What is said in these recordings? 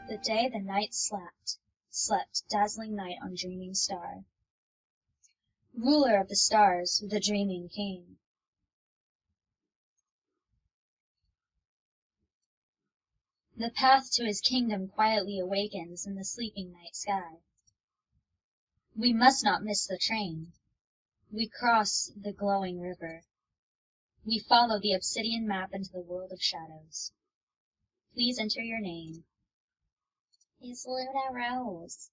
The day the night slept, dazzling night on dreaming star. Ruler of the stars, the dreaming king. The path to his kingdom quietly awakens in the sleeping night sky. We must not miss the train. We cross the glowing river. We follow the obsidian map into the world of shadows. Please enter your name. Is Luna Rose.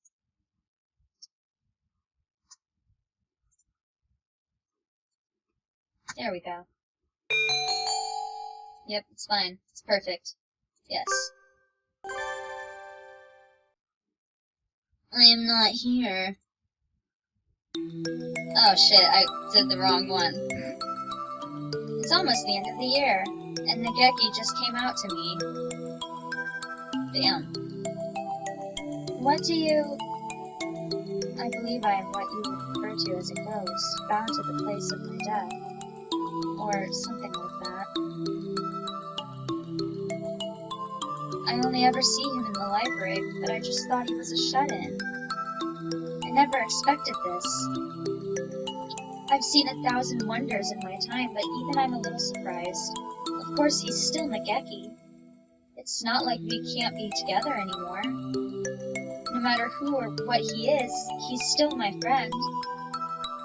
There we go. Yep, it's fine. It's perfect. Yes. I am not here. Oh shit, I did the wrong one. It's almost the end of the year, and Nageki just came out to me. Damn. What do you... I believe I am what you would refer to as a ghost, bound to the place of my death. Or something like that. I only ever see him in the library, but I just thought he was a shut-in. I never expected this. I've seen 1,000 wonders in my time, but even I'm a little surprised. Of course, he's still Nageki. It's not like we can't be together anymore. No matter who or what he is, he's still my friend.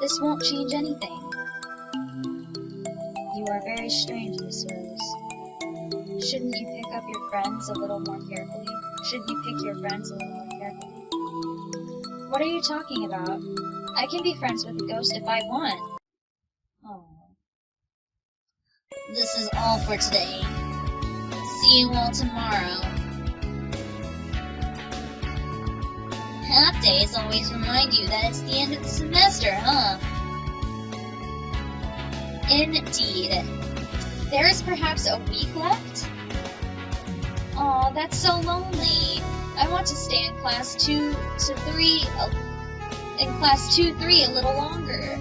This won't change anything. You are very strange, Miss Rose. Shouldn't you pick up your friends a little more carefully? Shouldn't you pick your friends a little more carefully? What are you talking about? I can be friends with a ghost if I want. Oh. This is all for today. See you all tomorrow. Half days always remind you that it's the end of the semester, huh? Indeed. There is perhaps a week left? Aw, that's so lonely. I want to stay in class 2 to 3 a little longer.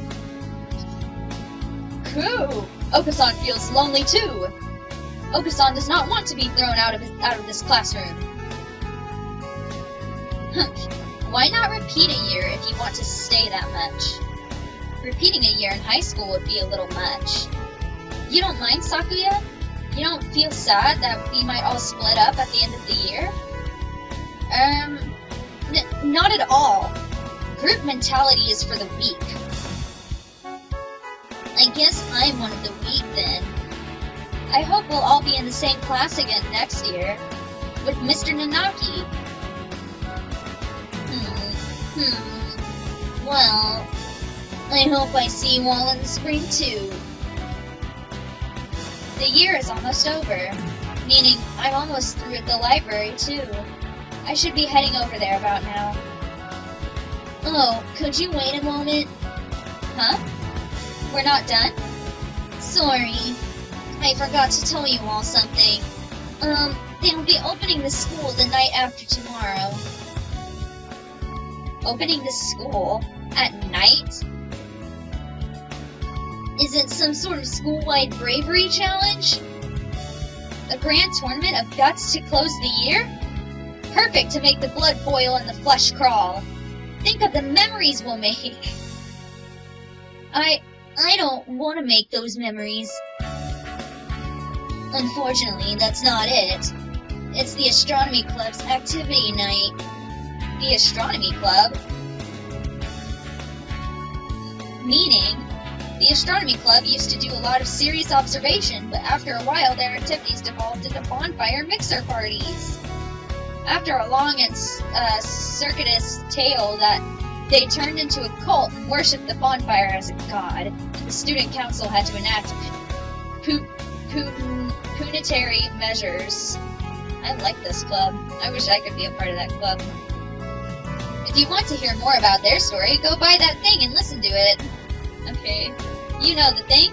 Cool! Okusan feels lonely too. Okusan does not want to be thrown out of this classroom. Why not repeat a year if you want to stay that much? Repeating a year in high school would be a little much. You don't mind, Sakuya? You don't feel sad that we might all split up at the end of the year? Not at all. Group mentality is for the weak. I guess I'm one of the weak then. I hope we'll all be in the same class again next year. With Mr. Nanaki. Well, I hope I see you all in the spring too. The year is almost over, meaning I'm almost through at the library too. I should be heading over there about now. Oh, could you wait a moment? Huh? We're not done? Sorry. I forgot to tell you all something. They'll be opening the school the night after tomorrow. Opening the school? At night? Is it some sort of school-wide bravery challenge? A grand tournament of guts to close the year? Perfect to make the blood boil and the flesh crawl. Think of the memories we'll make. I don't want to make those memories. Unfortunately, that's not it. It's the Astronomy Club's activity night. The Astronomy Club? Meaning, the Astronomy Club used to do a lot of serious observation, but after a while their activities devolved into bonfire mixer parties. After a long and circuitous tale that they turned into a cult and worshipped the bonfire as a god, and the student council had to enact punitary measures. I like this club. I wish I could be a part of that club. If you want to hear more about their story, go buy that thing and listen to it. Okay. You know the thing?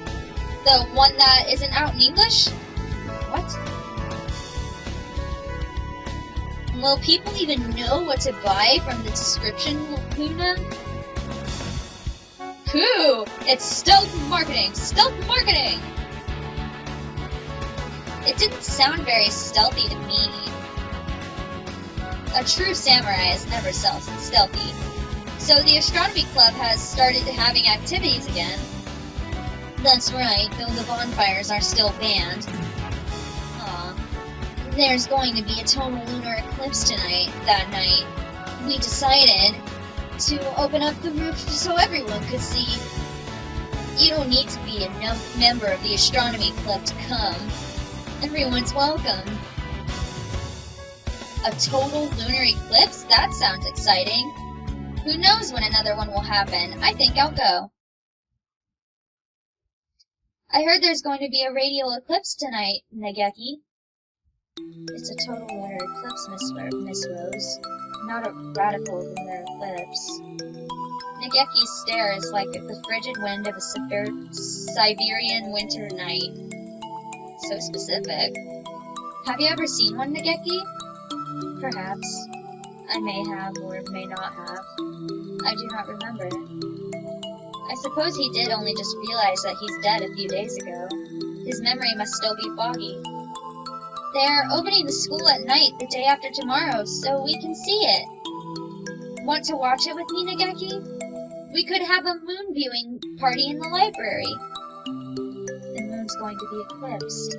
The one that isn't out in English? What? Will people even know what to buy from the description, Luna? Cool! It's stealth marketing! Stealth marketing! It didn't sound very stealthy to me. A true samurai is never stealthy. So the astronomy club has started having activities again. That's right, though the bonfires are still banned. Aw. There's going to be a total lunar eclipse that night. We decided to open up the roof so everyone could see. You don't need to be a member of the astronomy club to come. Everyone's welcome. A total lunar eclipse? That sounds exciting. Who knows when another one will happen? I think I'll go. I heard there's going to be a radial eclipse tonight, Negeki. It's a total lunar eclipse, Miss Rose. Not a radical lunar eclipse. Negeki's stare is like the frigid wind of a Siberian winter night. So specific. Have you ever seen one, Negeki? Perhaps. I may have or may not have. I do not remember. I suppose he did only just realize that he's dead a few days ago. His memory must still be foggy. They're opening the school at night the day after tomorrow, so we can see it. Want to watch it with me, Negeki? We could have a moon viewing party in the library. The moon's going to be eclipsed.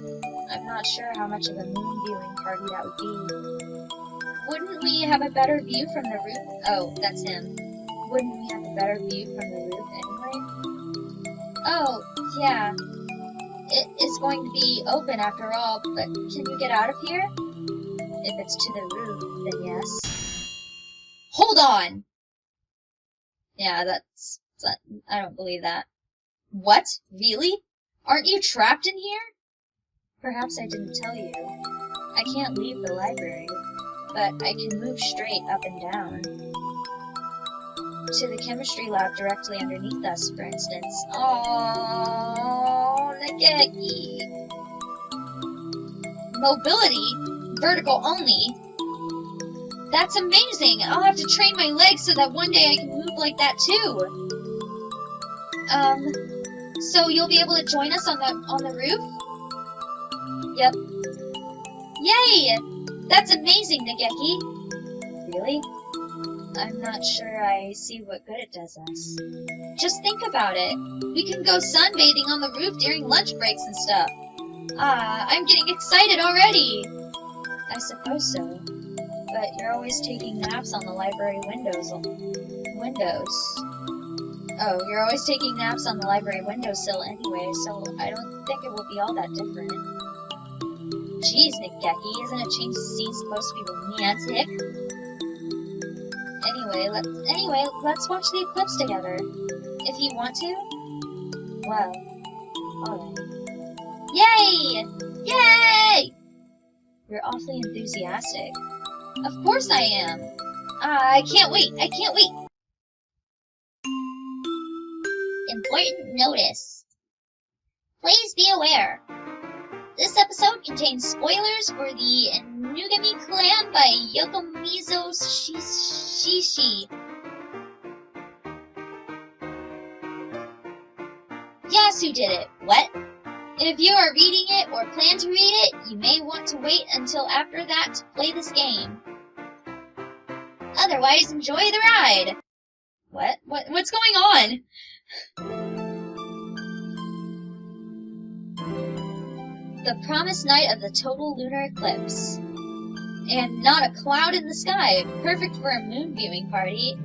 I'm not sure how much of a moon viewing party that would be. Wouldn't we have a better view from the roof? Oh, that's him. Wouldn't we have a better view from the roof anyway? Oh, yeah. It is going to be open after all, but can you get out of here? If it's to the roof, then yes. Hold on! Yeah, I don't believe that. What? Really? Aren't you trapped in here? Perhaps I didn't tell you. I can't leave the library, but I can move straight up and down. To the chemistry lab directly underneath us, for instance. Oh, Negeki. Mobility? Vertical only? That's amazing! I'll have to train my legs so that one day I can move like that too. So you'll be able to join us on the roof? Yep. Yay! That's amazing, Negeki. Really? I'm not sure I see what good it does us. Just think about it. We can go sunbathing on the roof during lunch breaks and stuff. Ah, I'm getting excited already! I suppose so. But you're always taking naps on the library windows. Oh, you're always taking naps on the library windowsill anyway, so I don't think it will be all that different. Jeez, Negeki, isn't a change of scene supposed to be romantic? Anyway, let's watch the eclipse together. If you want to. Well, alright. Yay! Yay! You're awfully enthusiastic. Of course I am. I can't wait. Important notice. Please be aware. This episode contains spoilers for the Inugami Clan by Yokomizo Shishi. Yasu did it. What? If you are reading it or plan to read it, you may want to wait until after that to play this game. Otherwise, enjoy the ride. What's going on? The promised night of the total lunar eclipse. And not a cloud in the sky, perfect for a moon viewing party.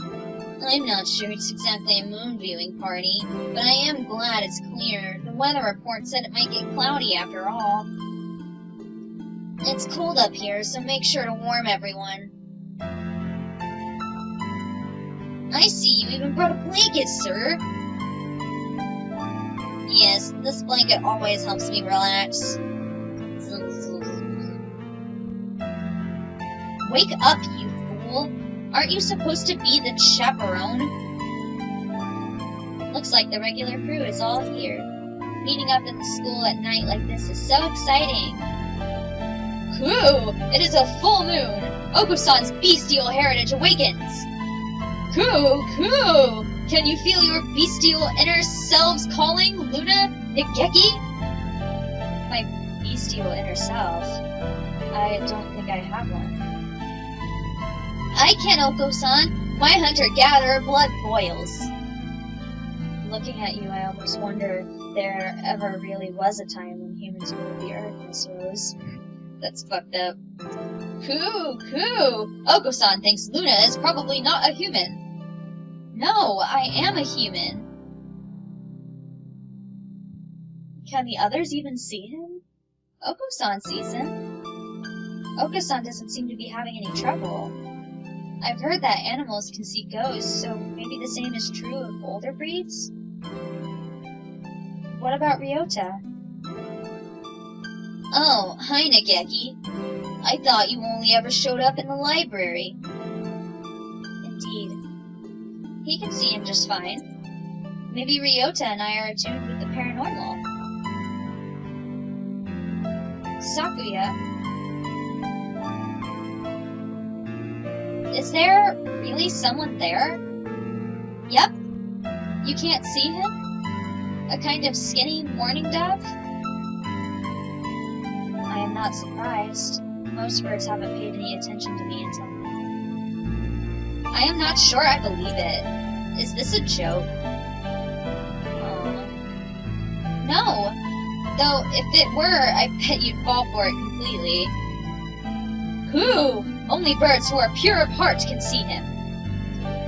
I'm not sure it's exactly a moon viewing party, but I am glad it's clear. The weather report said it might get cloudy after all. It's cold up here, so make sure to warm everyone. I see you even brought a blanket, sir. Yes, this blanket always helps me relax. Wake up, you fool! Aren't you supposed to be the chaperone? Looks like the regular crew is all here. Meeting up in the school at night like this is so exciting. Coo! It is a full moon! Okusan's bestial heritage awakens! Coo! Coo! Can you feel your bestial inner selves calling, Luna? Negeki? My bestial inner self? I don't think I have one. I can't, Oko-san. My hunter-gatherer blood boils. Looking at you, I almost wonder if there ever really was a time when humans ruled the earth, Miss Rose. That's fucked up. Coo! Oko-san thinks Luna is probably not a human. No, I am a human. Can the others even see him? Oko-san sees him. Oko-san doesn't seem to be having any trouble. I've heard that animals can see ghosts, so maybe the same is true of older breeds? What about Ryota? Oh, hi Nageki. I thought you only ever showed up in the library. Indeed. He can see him just fine. Maybe Ryota and I are attuned with the paranormal. Sakuya. Is there really someone there? Yep. You can't see him? A kind of skinny mourning dove? I am not surprised. Most birds haven't paid any attention to me until now. I am not sure I believe it. Is this a joke? No. Though, if it were, I bet you'd fall for it completely. Who? Only birds who are pure of heart can see him.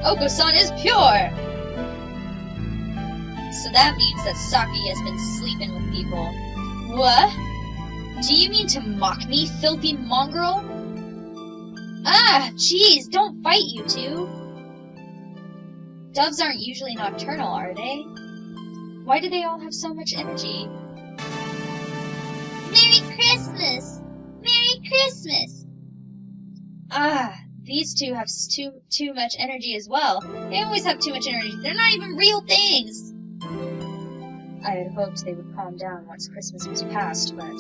Oko-san is pure! So that means that Saki has been sleeping with people. What? Do you mean to mock me, filthy mongrel? Ah, jeez, don't fight, you two. Doves aren't usually nocturnal, are they? Why do they all have so much energy? Merry Christmas! Merry Christmas! Ah, these two have too much energy as well. They always have too much energy. They're not even real things! I had hoped they would calm down once Christmas was past, but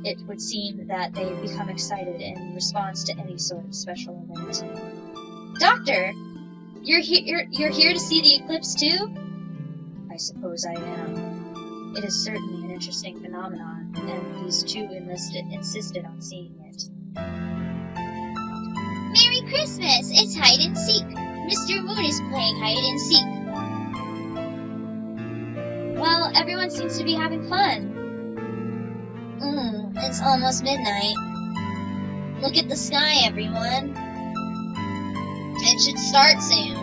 it would seem that they've become excited in response to any sort of special event. Doctor! You're here to see the eclipse too? I suppose I am. It is certainly an interesting phenomenon, and these two insisted on seeing it. Merry Christmas! It's hide and seek. Mr. Moon is playing hide and seek. Well, everyone seems to be having fun. It's almost midnight. Look at the sky, everyone. It should start soon.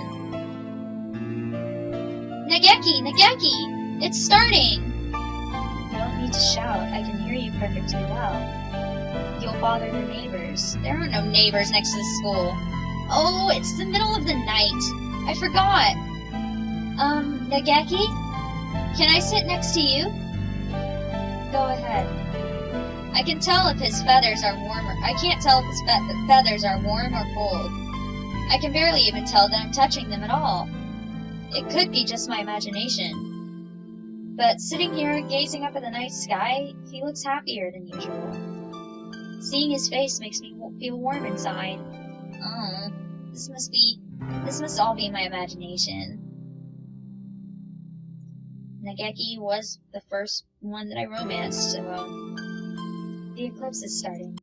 Nageki! It's starting! You don't need to shout. I can hear you perfectly well. You'll bother your neighbors. There are no neighbors next to the school. Oh, it's the middle of the night. I forgot. Nageki? Can I sit next to you? Go ahead. I can tell if his feathers are warm or... I can't tell if his feathers are warm or cold. I can barely even tell that I'm touching them at all. It could be just my imagination. But sitting here, gazing up at the night sky, he looks happier than usual. Seeing his face makes me feel warm inside. Oh, this must all be my imagination. Nageki was the first one that I romanced, so, the eclipse is starting.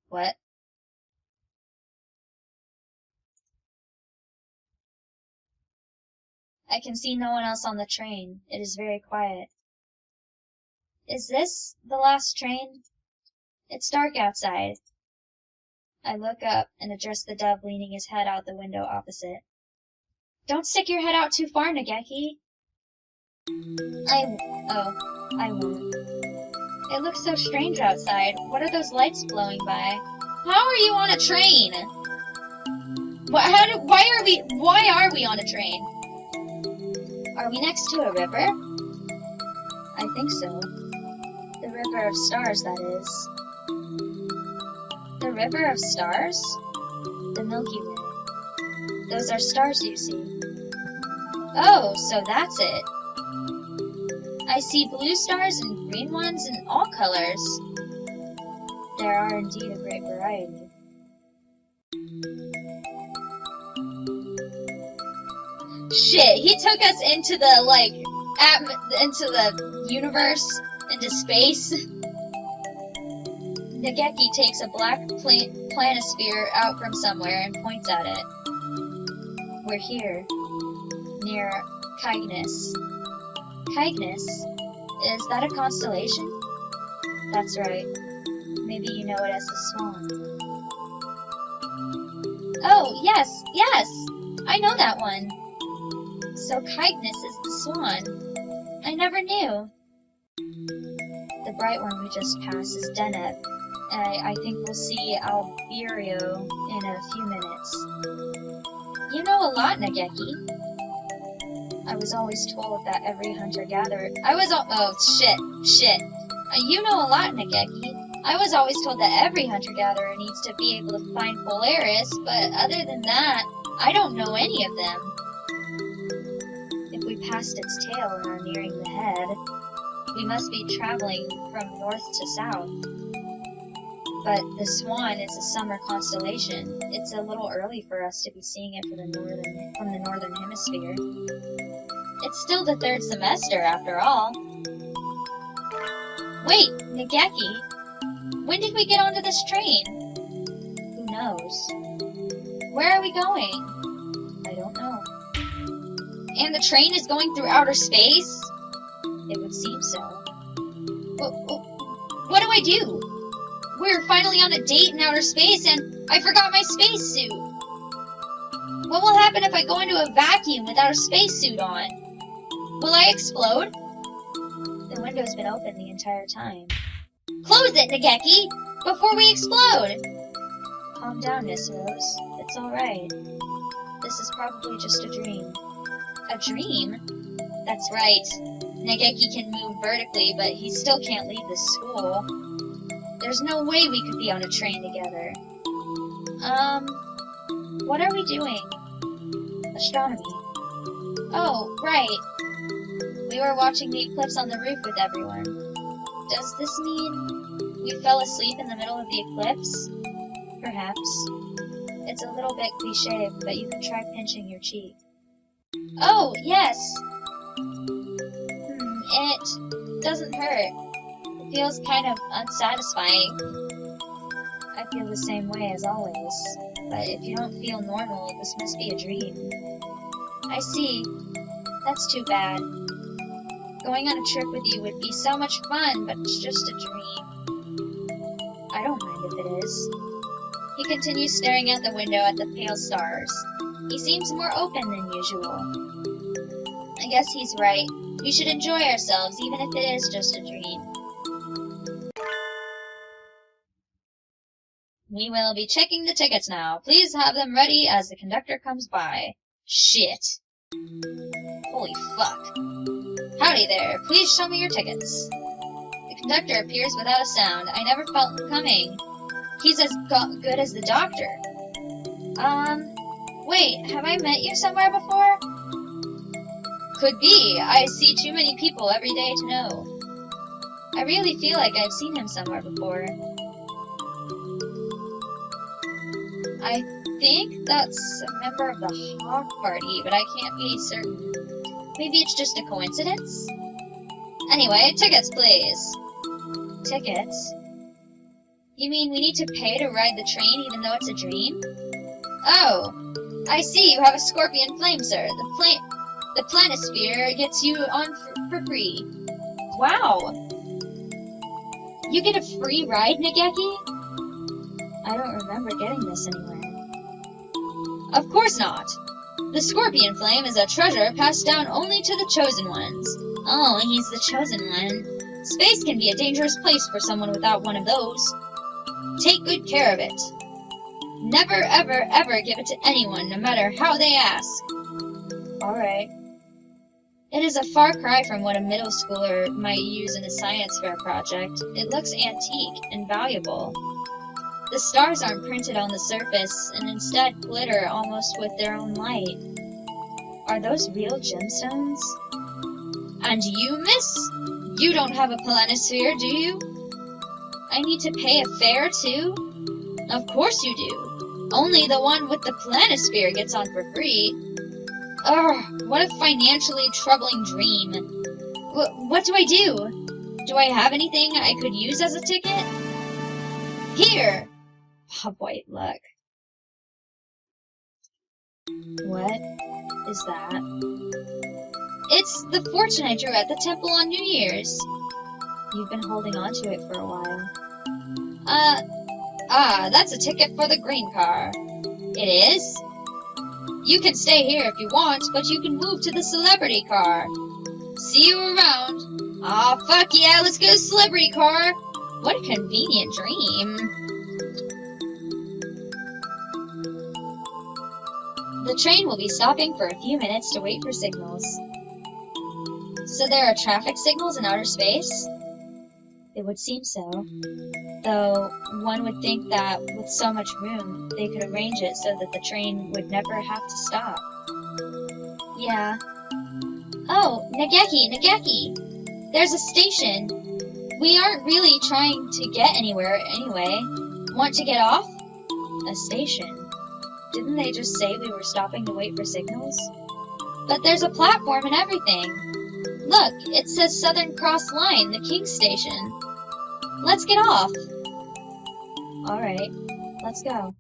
What? I can see no one else on the train. It is very quiet. Is this the last train? It's dark outside. I look up and address the dove leaning his head out the window opposite. Don't stick your head out too far, Nageki. I won't. It looks so strange outside. What are those lights blowing by? How are you on a train? Why are we on a train? Are we next to a river? I think so. The river of stars, that is. The river of stars? The Milky Way. Those are stars you see. Oh, so that's it. I see blue stars and green ones in all colors. There are indeed a great variety. Shit, he took us into the, into the universe, into space. Nageki takes a black planisphere out from somewhere and points at it. We're here, near Cygnus. Cygnus? Is that a constellation? That's right. Maybe you know it as the Swan. Oh, yes, yes! I know that one. So Cygnus is the Swan. I never knew. The bright one we just passed is Deneb. I think we'll see Alberio in a few minutes. You know a lot, Nageki. I was always told that every hunter-gatherer... Oh, shit. You know a lot, Nageki. I was always told that every hunter-gatherer needs to be able to find Polaris, but other than that, I don't know any of them. If we passed its tail and are nearing the head, we must be traveling from north to south. But the Swan is a summer constellation. It's a little early for us to be seeing it from the northern hemisphere. It's still the third semester, after all. Wait, Nageki, when did we get onto this train? Who knows? Where are we going? I don't know. And the train is going through outer space? It would seem so. What do I do? We're finally on a date in outer space, and I forgot my spacesuit. What will happen if I go into a vacuum without a spacesuit on? Will I explode? The window's been open the entire time. Close it, Nageki! Before we explode! Calm down, Miss Rose. It's alright. This is probably just a dream. A dream? That's right. Nageki can move vertically, but he still can't leave the school. There's no way we could be on a train together. What are we doing? Astronomy. Oh, right. We were watching the eclipse on the roof with everyone. Does this mean we fell asleep in the middle of the eclipse? Perhaps. It's a little bit cliché, but you can try pinching your cheek. Oh, yes! It doesn't hurt. It feels kind of unsatisfying. I feel the same way as always, but if you don't feel normal, this must be a dream. I see. That's too bad. Going on a trip with you would be so much fun, but it's just a dream. I don't mind if it is. He continues staring out the window at the pale stars. He seems more open than usual. I guess he's right. We should enjoy ourselves, even if it is just a dream. We will be checking the tickets now. Please have them ready as the conductor comes by. Shit. Holy fuck. Howdy there. Please show me your tickets. The conductor appears without a sound. I never felt him coming. He's as good as the doctor. Wait, have I met you somewhere before? Could be. I see too many people every day to know. I really feel like I've seen him somewhere before. I think that's a member of the Hawk Party, but I can't be certain. Maybe it's just a coincidence? Anyway, tickets, please. Tickets? You mean we need to pay to ride the train even though it's a dream? Oh, I see you have a scorpion flame, sir. The planisphere gets you on for free. Wow! You get a free ride, Nageki? I don't remember getting this anywhere. Of course not! The scorpion flame is a treasure passed down only to the chosen ones. Oh, he's the chosen one. Space can be a dangerous place for someone without one of those. Take good care of it. Never, ever, ever give it to anyone, no matter how they ask. Alright. It is a far cry from what a middle schooler might use in a science fair project. It looks antique and valuable. The stars aren't printed on the surface, and instead glitter almost with their own light. Are those real gemstones? And you, miss? You don't have a planisphere, do you? I need to pay a fare, too? Of course you do. Only the one with the planisphere gets on for free. Ugh, what a financially troubling dream. What do I do? Do I have anything I could use as a ticket? Here! Oh boy, look. What is that? It's the fortune I drew at the temple on New Year's. You've been holding on to it for a while. That's a ticket for the green car. It is? You can stay here if you want, but you can move to the celebrity car. See you around. Aw, fuck yeah, let's go celebrity car. What a convenient dream. The train will be stopping for a few minutes to wait for signals. So there are traffic signals in outer space? It would seem so. Though, one would think that with so much room, they could arrange it so that the train would never have to stop. Yeah. Oh, Nageki! There's a station. We aren't really trying to get anywhere anyway. Want to get off? A station? Didn't they just say we were stopping to wait for signals? But there's a platform and everything. Look, it says Southern Cross Line, the King Station. Let's get off. Alright, let's go.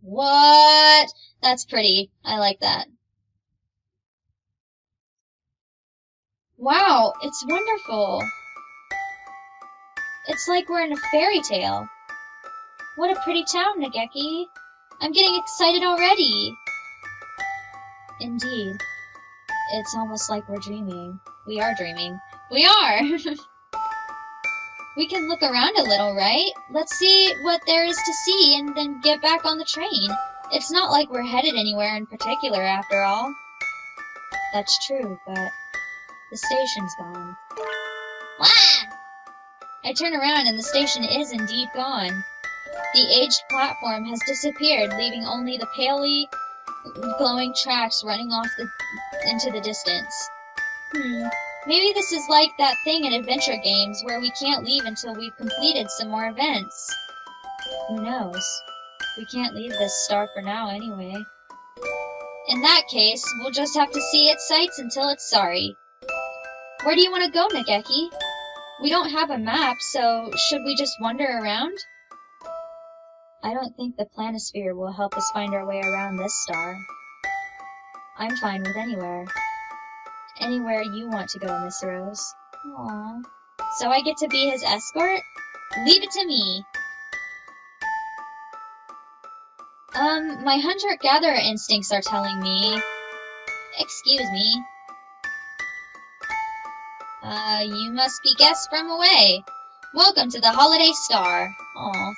What? That's pretty. I like that. Wow, it's wonderful. It's like we're in a fairy tale. What a pretty town, Nageki. I'm getting excited already. Indeed. It's almost like we're dreaming. We are dreaming. We are! We can look around a little, right? Let's see what there is to see and then get back on the train. It's not like we're headed anywhere in particular, after all. That's true, but the station's gone. Wah! I turn around and the station is indeed gone. The aged platform has disappeared, leaving only the palely glowing tracks running off into the distance. Maybe this is like that thing in adventure games where we can't leave until we've completed some more events. Who knows? We can't leave this star for now anyway. In that case, we'll just have to see its sights until it's sorry. Where do you want to go, Nageki? We don't have a map, so should we just wander around? I don't think the planisphere will help us find our way around this star. I'm fine with anywhere. Anywhere you want to go, Miss Rose. Aww. So I get to be his escort? Leave it to me. My hunter-gatherer instincts are telling me... Excuse me. You must be guests from away. Welcome to the Holiday Star. Aw.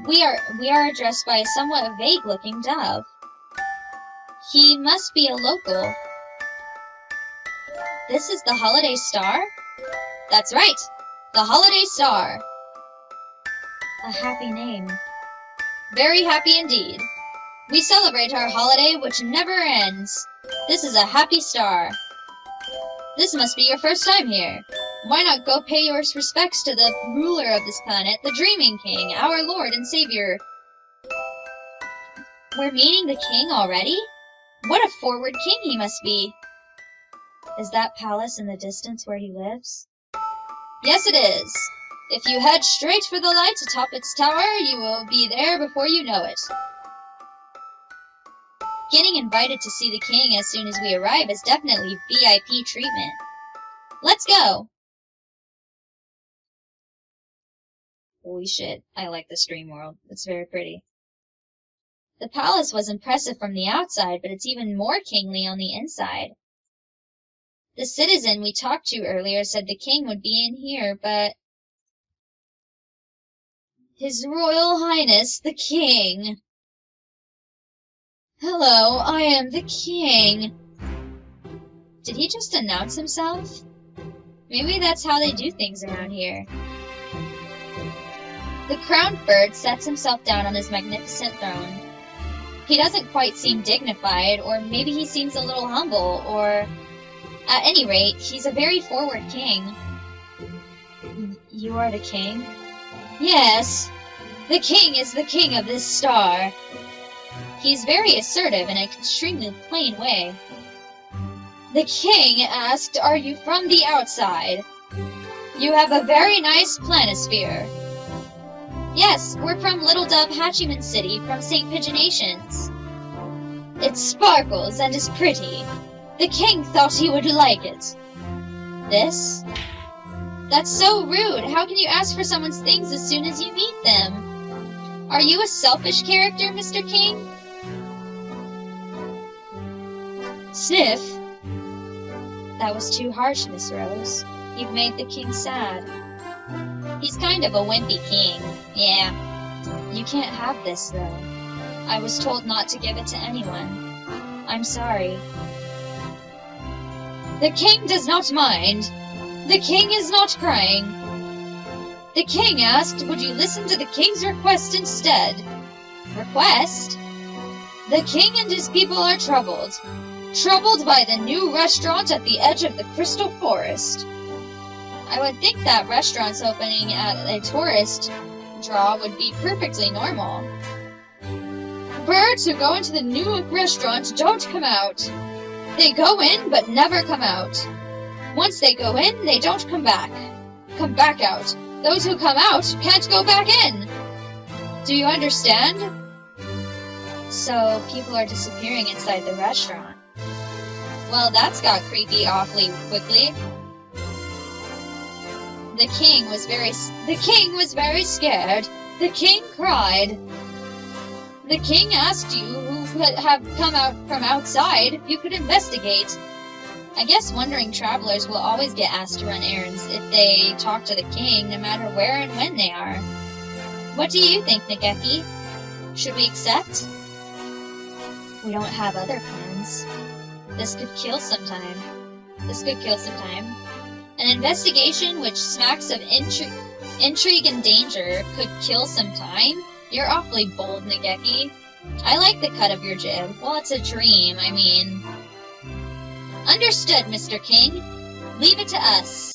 We are addressed by a somewhat vague-looking dove. He must be a local. This is the Holiday Star? That's right! The Holiday Star! A happy name. Very happy indeed. We celebrate our holiday which never ends. This is a happy star. This must be your first time here. Why not go pay your respects to the ruler of this planet, the Dreaming King, our Lord and Savior? We're meeting the king already? What a forward king he must be. Is that palace in the distance where he lives? Yes, it is. If you head straight for the lights atop its tower, you will be there before you know it. Getting invited to see the king as soon as we arrive is definitely VIP treatment. Let's go! Holy shit, I like this dream world. It's very pretty. The palace was impressive from the outside, but it's even more kingly on the inside. The citizen we talked to earlier said the king would be in here, but... His Royal Highness, the King. Hello, I am the king. Did he just announce himself? Maybe that's how they do things around here. The crowned bird sets himself down on his magnificent throne. He doesn't quite seem dignified, or maybe he seems a little humble, or... At any rate, he's a very forward king. You are the king? Yes. The king is the king of this star. He's very assertive in an extremely plain way. The king asked, "Are you from the outside?" You have a very nice planisphere. Yes, we're from Little Dove Hatchiman City, from St. Pigeonations. It sparkles and is pretty. The king thought he would like it. This? That's so rude. How can you ask for someone's things as soon as you meet them? Are you a selfish character, Mr. King? Sniff? That was too harsh, Miss Rose. You've made the king sad. He's kind of a wimpy king. Yeah. You can't have this, though. I was told not to give it to anyone. I'm sorry. The king does not mind. The king is not crying. The king asked, would you listen to the king's request instead? Request? The king and his people are troubled. Troubled by the new restaurant at the edge of the Crystal Forest. I would think that restaurants opening at a tourist draw would be perfectly normal. Birds who go into the new restaurant don't come out. They go in but never come out. Once they go in, they don't come back. Come back out. Those who come out can't go back in. Do you understand? So, people are disappearing inside the restaurant. Well, that's got creepy awfully quickly. The king was very scared. The king cried. The king asked you who have come out from outside if you could investigate. I guess wandering travelers will always get asked to run errands if they talk to the king, no matter where and when they are. What do you think, Nageki? Should we accept? We don't have other plans. This could kill sometime. An investigation which smacks of intrigue and danger could kill some time? You're awfully bold, Nageki. I like the cut of your jib. Well, it's a dream, I mean. Understood, Mr. King. Leave it to us.